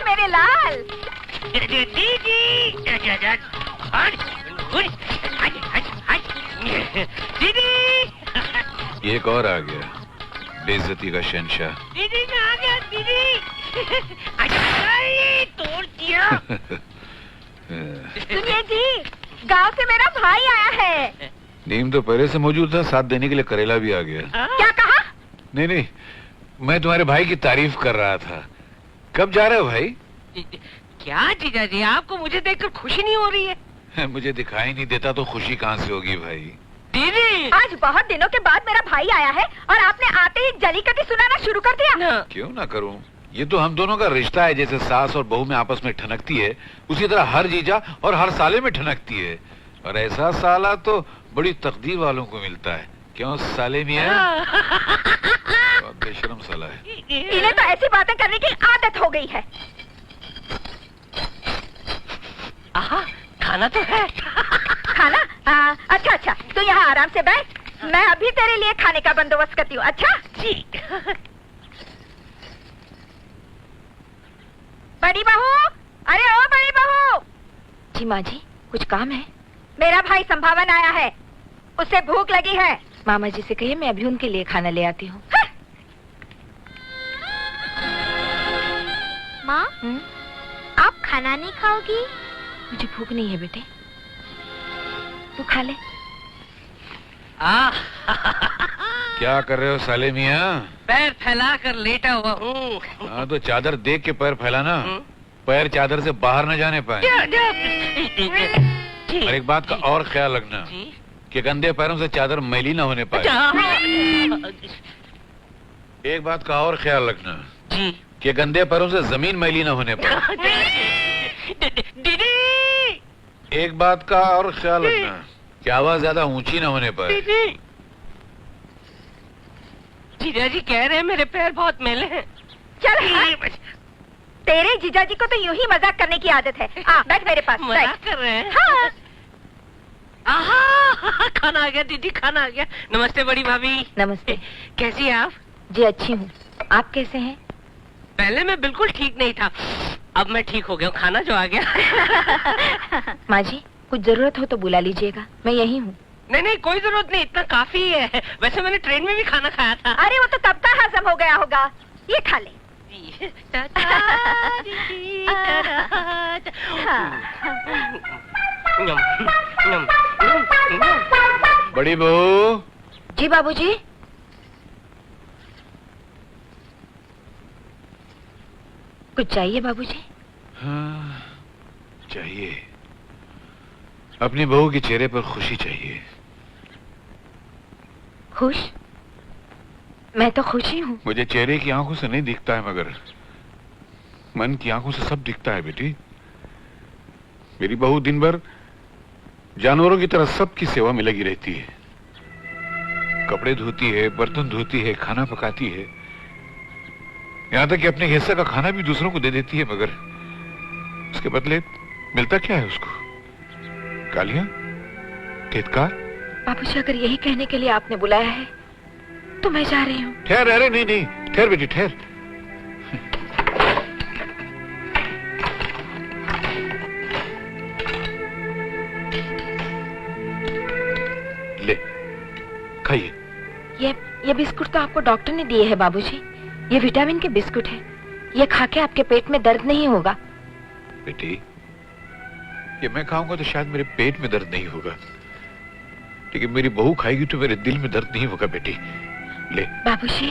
मेरे लाल। दीदी एक और आ गया, बेइज्जती का शहंशाह। दीदी मैं आ गया दीदी। तोड़ दिया। सुनिए जी, गांव से मेरा भाई आया है। नीम तो पहले से मौजूद था, साथ देने के लिए करेला भी आ गया। क्या कहा? नहीं नहीं, मैं तुम्हारे भाई की तारीफ कर रहा था। कब जा रहे हो भाई? क्या जीजा जी, आपको मुझे देखकर खुशी नहीं हो रही है? मुझे दिखाई नहीं देता तो खुशी कहाँ से होगी भाई? दीदी आज बहुत दिनों के बाद मेरा भाई आया है और आपने आते ही जलीकटी सुनाना शुरू कर दिया। क्यों ना करूं, ये तो हम दोनों का रिश्ता है। जैसे सास और बहू में आपस में ठनकती है, उसी तरह हर जीजा और हर साले में ठनकती है। और ऐसा साला तो बड़ी तकदीर वालों को मिलता है। क्यों साले मियां? बहुत बेशरम साला है। इन्हें तो ऐसी बातें करने की आदत हो गई है। आहा, खाना तो है। खाना? अच्छा अच्छा, तू यहाँ आराम से बैठ, मैं अभी तेरे लिए खाने का बंदोबस्त करती हूँ। अच्छा जी। बड़ी बहू, अरे ओ बड़ी बहू। जी माँ जी, कुछ काम है? मेरा भाई संभावन आया है, उसे भूख लगी है। मामा जी से कहिए मैं अभी उनके लिए खाना ले आती हूँ। माँ, आप खाना नहीं खाओगी? मुझे भूख नहीं है बेटे, तू खा ले। क्या कर रहे हो साले मियां? पैर फैला कर लेटा हुआ हूँ। हाँ तो चादर देख के पैर फैलाना, पैर चादर से बाहर न जाने पाए। और एक बात का और ख्याल रखना कि गंदे पैरों से चादर मैली न होने पाए। एक बात का और ख्याल रखना जी कि गंदे पैरों से जमीन मैली न होने पाए। दीदी एक बात का और ख्याल रखना कि आवाज ज्यादा ऊंची न होने पाए। जीजा जी कह रहे हैं मेरे पैर बहुत मैले हैं। चल, तेरे जीजा जी को तो यूं ही मजाक करने की आदत है। बैठ मेरे पास। मजाक कर रहे हैं? हाँ। आहा, खाना आ गया दीदी, खाना आ गया। नमस्ते बड़ी भाभी। नमस्ते। कैसी हैं आप? जी अच्छी हूँ, आप कैसे हैं? पहले मैं बिल्कुल ठीक नहीं था, अब मैं ठीक हो गया हूँ। खाना जो आ गया। माँ जी, कुछ जरूरत हो तो बुला लीजिएगा, मैं यही हूँ। नहीं नहीं, कोई जरूरत नहीं, इतना काफी है। वैसे मैंने ट्रेन में भी खाना खाया था। अरे वो तो कब का हजम हो गया होगा, ये खा ले। बड़ी बहू। जी बाबूजी। कुछ चाहिए बाबूजी? हाँ, चाहिए। अपनी बहू के चेहरे पर खुशी चाहिए। खुश? मैं तो खुश ही हूँ। मुझे चेहरे की आंखों से नहीं दिखता है, मगर मन की आंखों से सब दिखता है बेटी। मेरी बहू दिन भर जानवरों की तरह सबकी सेवा में लगी रहती है। कपड़े धोती है, बर्तन धोती है, खाना पकाती है, यहाँ तक कि अपने हिस्से का खाना भी दूसरों को दे देती है। मगर उसके बदले मिलता क्या है उसको? गालियां, तिरस्कार। बाबूजी, अगर यही कहने के लिए आपने बुलाया है तो मैं जा रही हूँ। ठहर, अरे नहीं नहीं, ठहर बेटी ठहर। ले खाइए। ये बिस्कुट तो आपको डॉक्टर ने दिए हैं बाबूजी, ये विटामिन के बिस्कुट है। ये खा के आपके पेट में दर्द नहीं होगा। बेटी, ये मैं खाऊंगा तो शायद मेरे पेट में दर्द नहीं होगा, लेकिन मेरी बहू खाएगी तो मेरे दिल में दर्द नहीं होगा। बेटी ले बाबूजी।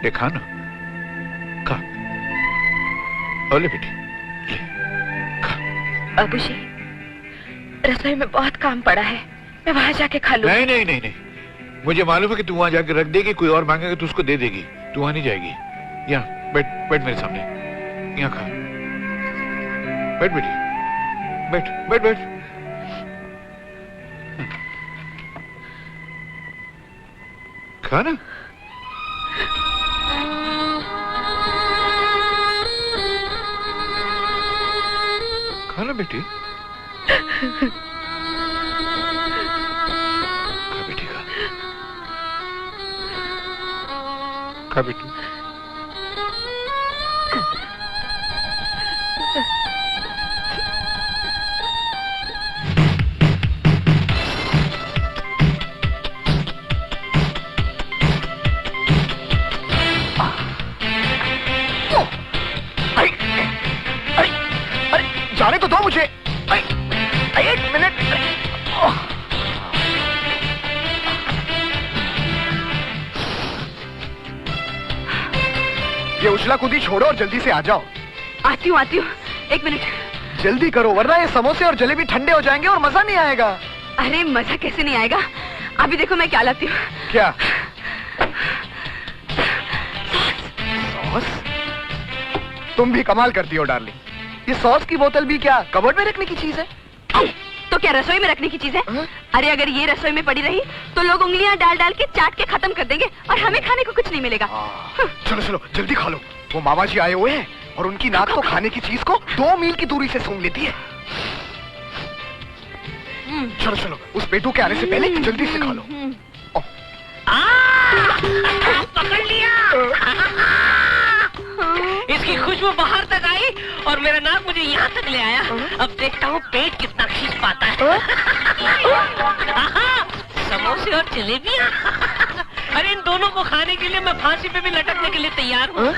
ले खा ना, खा। और ले बेटी, ले खा। बाबूजी, रसोई में बहुत काम पड़ा है, मैं वहां जाके खा लूं। नहीं नहीं नहीं नहीं, मुझे मालूम है कि तू वहां जाके रख देगी, कोई और मांगेगा तो उसको दे देगी। तू वहां नहीं जाएगी। यहाँ बैठ, बैठ मेरे सामने, यहाँ खा। बैठ बेटी, बैठ बैठ बैठ। खा ना। खा ना बेटी, खा बेटी, खा। खा बेटी। ये उछला कूदी छोड़ो और जल्दी से आ जाओ। आती हूँ 1 मिनट। जल्दी करो वरना ये समोसे और जलेबी ठंडे हो जाएंगे और मजा नहीं आएगा। अरे मजा कैसे नहीं आएगा, अभी देखो मैं क्या लाती हूँ। क्या? सॉस? तुम भी कमाल करती हो डार्लिंग। ये सॉस की बोतल भी क्या कबर्ड में रखने की चीज है? तो क्या रसोई में रखने की चीज है? अरे अगर ये रसोई में पड़ी रही तो लोग उंगलियां डाल डाल के चाट के खत्म कर देंगे और हमें खाने को कुछ नहीं मिलेगा। चलो चलो जल्दी खा लो। वो मामा जी आए हुए हैं और उनकी नाक तो खाने की चीज को 2 मील की दूरी से सूंघ लेती है। चलो चलो उस पेटू के आने से पहले जल्दी से खा लो। पकड़ लिया। इसकी खुशबू बाहर तक आई और मेरा नाक मुझे यहाँ तक ले आया। अब देखता हूँ पेट कितना खींच पाता है। समोसे और जलेबियाँ। अरे इन दोनों को खाने के लिए मैं फांसी पे भी लटकने के लिए तैयार हूँ।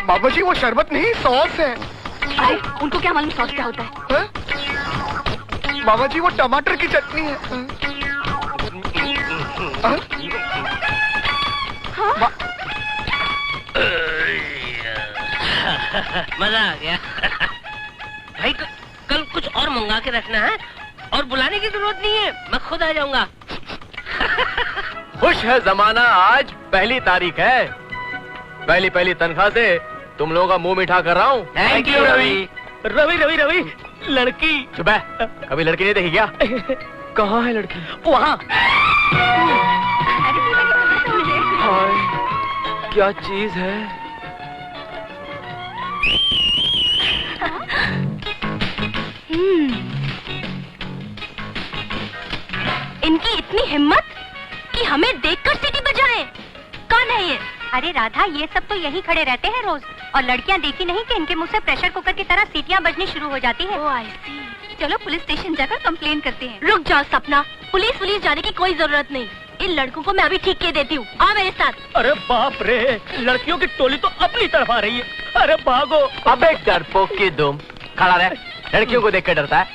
बाबा जी वो शरबत नहीं सॉस है। अरे उनको क्या मालूम सॉस क्या होता है? बाबा जी वो टमाटर की चटनी है। मजा आ गया। भाई कल कुछ और मंगा के रखना है और बुलाने की जरूरत नहीं है, मैं खुद आ जाऊंगा। खुश है जमाना, आज 1 तारीख है। पहली तनख्वाह से तुम लोगों का मुंह मीठा कर रहा हूँ। Thank you Ravi. रवि लड़की सुबह कभी लड़की नहीं देखी क्या? कहाँ है लड़की? वहाँ। हाय क्या चीज है? इनकी इतनी हिम्मत कि हमें देखकर सीटी बजाए। कौन है ये? अरे राधा, ये सब तो यही खड़े रहते हैं रोज और लड़कियां देखी नहीं कि इनके मुंह से प्रेशर कुकर की तरह सीटियां बजनी शुरू हो जाती है। ओह आई सी। चलो पुलिस स्टेशन जाकर कंप्लेन करते हैं। रुक जाओ सपना, पुलिस जाने की कोई जरूरत नहीं। इन लड़कों को मैं अभी ठीक के देती हूँ। आ मेरे साथ। अरे बाप रे, लड़कियों की टोली तो अपनी तरफ आ रही है। अरे भागो। अबे डरपोक की दुम, खड़ा रह। लड़कियों को देख कर डरता है?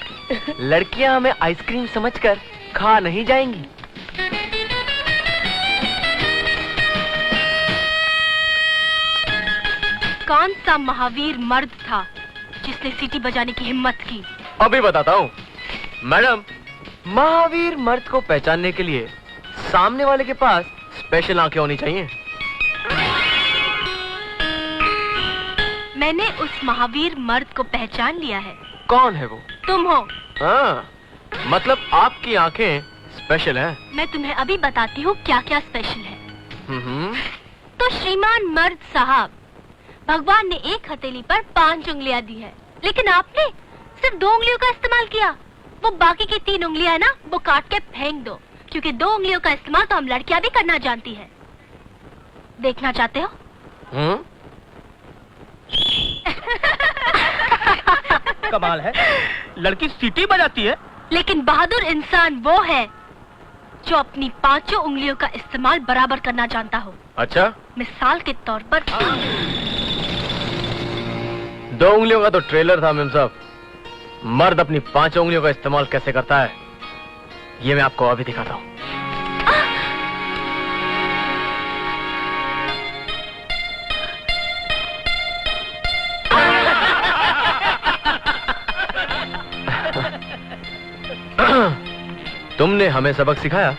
लड़कियाँ हमें आइसक्रीम समझकर खा नहीं जाएंगी। कौन सा महावीर मर्द था जिसने सीटी बजाने की हिम्मत की? अभी बताता हूँ मैडम। महावीर मर्द को पहचानने के लिए सामने वाले के पास स्पेशल आंखें होनी चाहिए। मैंने उस महावीर मर्द को पहचान लिया है। कौन है वो? तुम हो। हाँ, मतलब आपकी आंखें स्पेशल हैं। मैं तुम्हें अभी बताती हूँ क्या क्या स्पेशल है। तो श्रीमान मर्द साहब, भगवान ने एक हथेली पर 5 उंगलियां दी है, लेकिन आपने सिर्फ 2 उंगलियों का इस्तेमाल किया। वो बाकी की 3 उंगलियां है ना, वो काट के फेंक दो, क्योंकि 2 उंगलियों का इस्तेमाल तो हम लड़कियां भी करना जानती है। देखना चाहते हो? कमाल है, लड़की सीटी बजाती है। लेकिन बहादुर इंसान वो है जो अपनी 5 उंगलियों का इस्तेमाल बराबर करना जानता हो। अच्छा, मिसाल के तौर पर 2 उंगलियों का तो ट्रेलर था मेम साहब। मर्द अपनी 5 उंगलियों का इस्तेमाल कैसे करता है, ये मैं आपको अभी दिखाता हूँ। तुमने हमें सबक सिखाया।